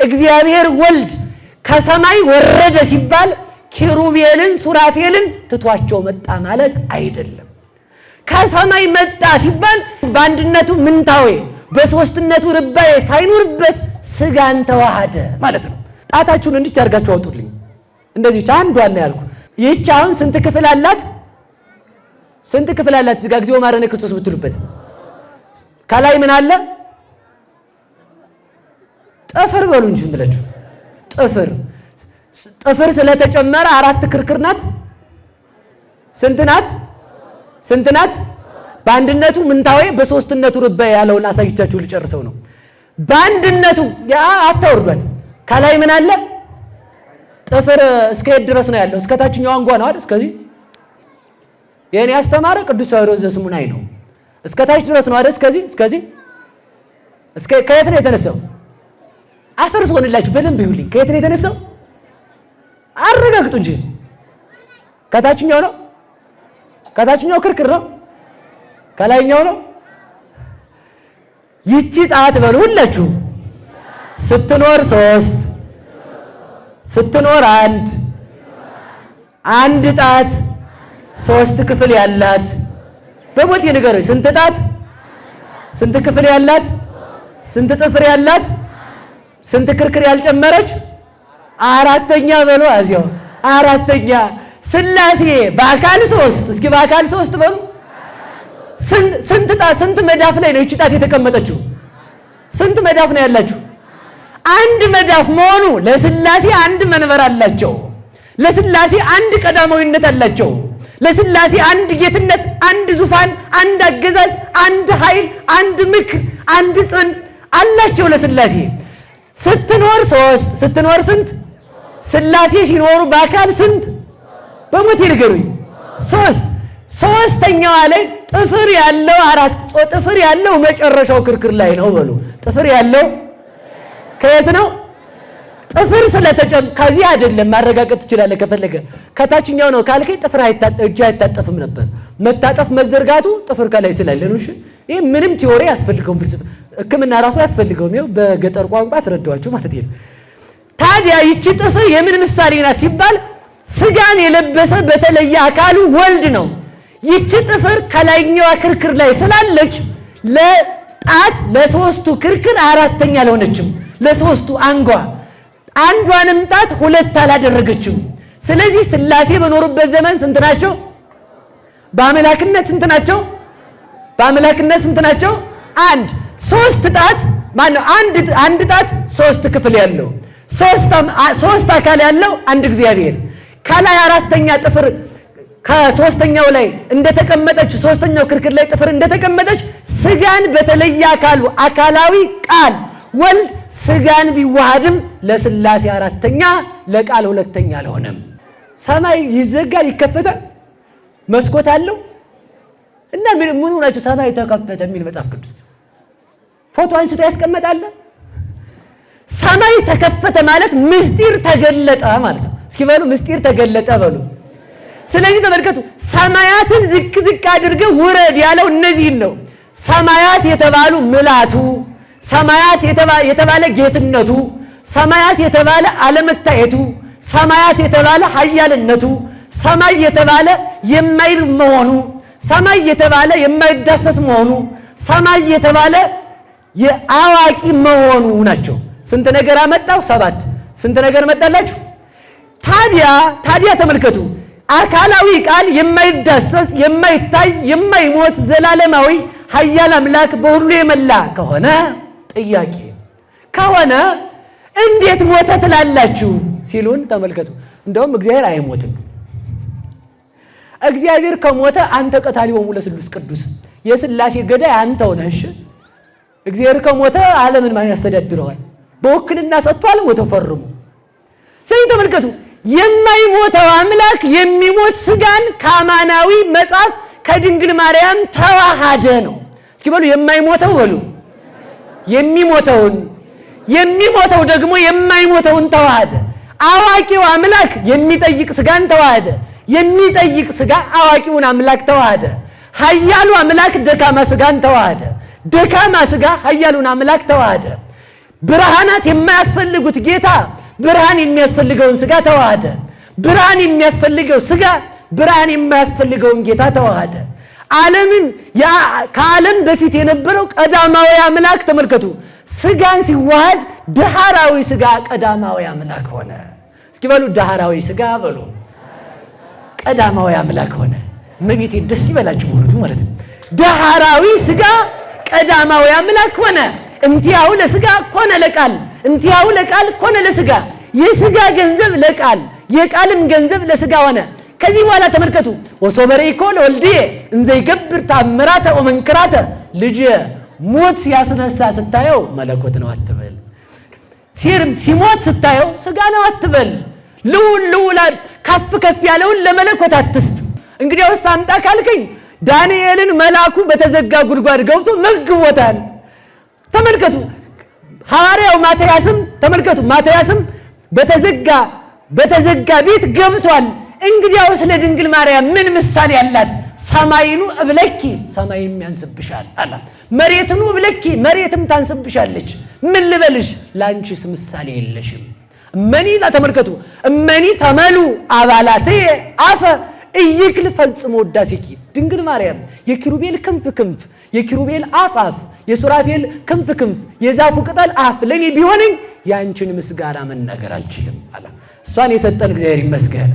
እግዚአብሔር ወልድ ከሰማይ ወረደ ሲባል ኪሩቤልን ሱራፌልን ትቷቸው መጣ ማለት አይደለም። ከሰማይ መጣ ሲባል በአንድነቱ ምንታዌ በሶስትነቱ ርባዬ ሳይኖርበት ስጋን ተዋሃደ ማለት ነው። ጣታችሁን እንዲህ አድርጋችሁ አውጡልኝ። እንደዚህ አንዷን ነው ያልኩ። ይህች አሁን ስንት ክፍል አላት? ስንት ክፍል አላት? እዚህ ጋር እግዚኦ ማረነ ክርስቶስ ብትሉበት ከላይ ምን አለ? ጥፍር በሉ እንጂ ብላችሁ ጥፍር ስለተጨመረ 4 ክርክር ናት። ስንት ናት? ስንት ናት? በአንድነቱ ምንታዌ በሶስትነቱ ርባዬ ያለውን አሳይቻችሁ ልጨርሰው ነው። በአንድነቱ አታወርዷት። ከላይ ምን አለ? ጥፍር እስከ የት ድረስ ነው ያለው? እስከ ታችኛው አንጓ ነው አይደል? እስከዚህ የኔ ያስተማረ ቅዱስ ሣዊሮስ ዘስሙናይ ነው። እስከ ታች ድረስ ነው አይደል? እስከዚህ ከየት ነው የተነሳው? አፈርስ ሆነላችሁ በደንብ ይሁልኝ። ከየት ነው የተነሳው? አረጋግጡ እንጂ ከታችኛው ነው? ከታችኛው ክርክር ነው? ከላይኛው ነው? ይቺ ጣት በሉ ሁላችሁ ስትኖር 3 ስትኖር 1 ጣት 3 ክፍል ያላት በሞት የነገረኝ ስንት ጣት ስንት ክፍል ያላት ስንት ጥፍር ያላት ስንት ክርክር ያልጨመረች አራተኛ በሉ አዚያው አራተኛ ሥላሴ በአካል 3 እስኪ በአካል 3 በሉ ስንት ጣት ስንት መዳፍ ላይ ነው እቺ ጣት የተቀመጠችው? ስንት መዳፍ ነው ያላችሁ? አንድ መዳፍ መሆኑ ለሥላሴ አንድ መንበር አላቸው። ለሥላሴ አንድ ቀዳማዊነት አላቸው። ለሥላሴ አንድ ጌትነት፣ አንድ ዙፋን፣ አንድ አገዛዝ፣ አንድ ኃይል፣ አንድ ምክር፣ አንድ ጽን አላቸው ለሥላሴ። ስትኖር 3 ስትኖር ስንት? ሥላሴ ሲኖሩ በአካል ስንት? በሞት ይንገሩኝ 3 ሶስተኛዋ ላይ ጥፍር ያለው 4 ጥፍር ያለው መጨረሻው ክርክር ላይ ነው በሉ። ጥፍር ያለው ከየት ነው? ጥፍር ስለተጨም ከዚህ አይደለም ማረጋገጥ ትችላለህ ከፈለገ። ከታችኛው ነው ካልከኝ ጥፍር እጅ አይታጠፍም ነበር። መታጠፍ መዘርጋቱ ጥፍር ከላይ ስላለ ነው። እሺ ይሄ ምንም ቲዮሪ ያስፈልገው ፍልስፍና ሕክምና ራሱ ያስፈልገው ነው። በገጠር ቋንቋ አስረዳዋችሁ ማለት ነው። ታዲያ ይቺ ጥፍር የምን ምሳሌ ናት ሲባል ስጋን የለበሰ በተለየ አካሉ ወልድ ነው። ይቺ ጥፍር ከላይኛው ክርክር ላይ ስላለች ለጣት ለሶስቱ ክርክር አራተኛ አልሆነችም። ለሶስቱ አንዷንም ጣት 2 አላደረገችም። ስለዚህ ሥላሴ በኖሩበት ዘመን ስንት ናቸው? በአምላክነት ስንት ናቸው? በአምላክነት ስንት ናቸው? 1 3 ጣት ማነው? አንድ ጣት 3 ክፍል ያለው 3 አካል ያለው አንድ እግዚአብሔር ከላይ አራተኛ ጥፍር ከሶስተኛው ላይ እንደተቀመጠች ሶስተኛው ክርክር ላይ ጥፍር እንደተቀመጠች ስጋን በተለየ አካሉ አካላዊ ቃል ወልድ ስጋን ቢዋሃድም ለሥላሴ አራተኛ ለቃል 2ኛ አልሆነም። ሰማይ ይዘጋል ይከፈታል፣ መስኮት አለው እና ምኑ ናቸው ሰማይ ተከፈተ የሚል መጽሐፍ ቅዱስ ፎቶ አንስቶ ያስቀመጣል። ሰማይ ተከፈተ ማለት ምስጢር ተገለጠ ማለት ነው። እስኪ በሉ ምስጢር ተገለጠ በሉ። ስለዚህ ተመልከቱ፣ ሰማያትን ዝቅ ዝቅ አድርገው ውረድ ያለው እነዚህን ነው። ሰማያት የተባሉ ምልአቱ፣ ሰማያት የተባለ ጌትነቱ፣ ሰማያት የተባለ አለመታየቱ፣ ሰማያት የተባለ ኃያልነቱ፣ ሰማይ የተባለ የማይርብ መሆኑ፣ ሰማይ የተባለ የማይዳሰስ መሆኑ፣ ሰማይ የተባለ የአዋቂ መሆኑ ናቸው። ስንት ነገር አመጣው? 7 ስንት ነገር መጣላችሁ? ታዲያ ተመልከቱ፣ አካላዊ ቃል የማይዳሰስ የማይታይ የማይሞት ዘላለማዊ ኃያል አምላክ በሁሉ የመላ ከሆነ ጥያቄ ከሆነ እንዴት ሞተ ትላላችሁ ሲሉን ተመልከቱ። እንደውም እግዚአብሔር አይሞትም። እግዚአብሔር ከሞተ አንተ ቀታሊሆሙ ለስሉስ ቅዱስ የሥላሴ ገዳይ አንተው ነህ። እግዚአብሔር ከሞተ ዓለምን ማን ያስተዳድረዋል? በውክልና ሰጥቷል። ሞተ ፈርሙ። ስለዚህ ተመልከቱ፣ የማይሞተው አምላክ የሚሞት ስጋን ከአማናዊ መጽሐፍ ከድንግል ማርያም ተዋሃደ ነው። እስኪ በሉ የማይሞተው በሉ የሚሞተው ደግሞ የማይሞተውን ተዋሃደ። አዋቂው አምላክ የሚጠይቅ ስጋን ተዋሃደ። የሚጠይቅ ስጋ አዋቂውን አምላክ ተዋሃደ። ኃያሉ አምላክ ደካማ ስጋን ተዋሃደ። ደካማ ስጋ ኃያሉን አምላክ ተዋሃደ። ብርሃናት የማያስፈልጉት ጌታ ብርሃን የሚያስፈልገውን ሥጋ ተዋሃደ። ብርሃን የሚያስፈልገው ሥጋ ብርሃን የማያስፈልገውን ጌታ ተዋሃደ። ዓለምን ከዓለም በፊት የነበረው ቀዳማዊ አምላክ ተመልከቱ፣ ሥጋን ሲዋሃድ ዳህራዊ ሥጋ ቀዳማዊ አምላክ ሆነ። እስኪ በሉ ዳህራዊ ሥጋ በሉ ቀዳማዊ አምላክ ሆነ። እመቤቴ ደስ ይበላችሁ በእውነቱ ማለት ነው። ዳህራዊ ሥጋ ቀዳማዊ አምላክ ሆነ። እንቲያው ለሥጋ ኮነ ለቃል፣ እንቲያው ለቃል ኮነ ለሥጋ። የሥጋ ገንዘብ ለቃል፣ የቃልም ገንዘብ ለሥጋ ሆነ። ከዚህ በኋላ ተመልከቱ ወሶበሬኮ ለወልድየ እንዘ ይገብር ተአምራተ ወመንክራተ። ልጅ ሞት ሲያስነሳ ስታየው መለኮት ነው አትበል። ሲሞት ስታየው ሥጋ ነው አትበል። ልዑላን ከፍ ከፍ ያለውን ለመለኮት አትስጥ። እንግዲያውስ አምጣ ካልከኝ ዳንኤልን መልአኩ በተዘጋ ጉድጓድ ገብቶ መግቦታል። ተመልከቱ ሐዋርያው ማትያስም ተመልከቱ ማትያስም በተዘጋ ቤት ገብቷል። እንግዲያውስ ለድንግል ማርያም ምን ምሳሌ ያላት? ሰማይኑ እብለኪ ሰማይም ያንስብሻል አላት። መሬትኑ እብለኪ መሬትም ታንስብሻለች። ምን ልበልሽ ላንቺስ ምሳሌ የለሽም። እመኒ ተመልከቱ እመኒ ተመሉ አባላቴ አፈ እይክል ፈጽሞ ወዳሴኪ። ድንግል ማርያም የኪሩቤል ክንፍ የኪሩቤል አፍ የሱራፌል ክንፍ የዛፉ ቅጠል አፍ ለኔ ቢሆንኝ ያንቺን ምስጋና መናገር አልችልም አለ። እሷን የሰጠን እግዚአብሔር ይመስገን።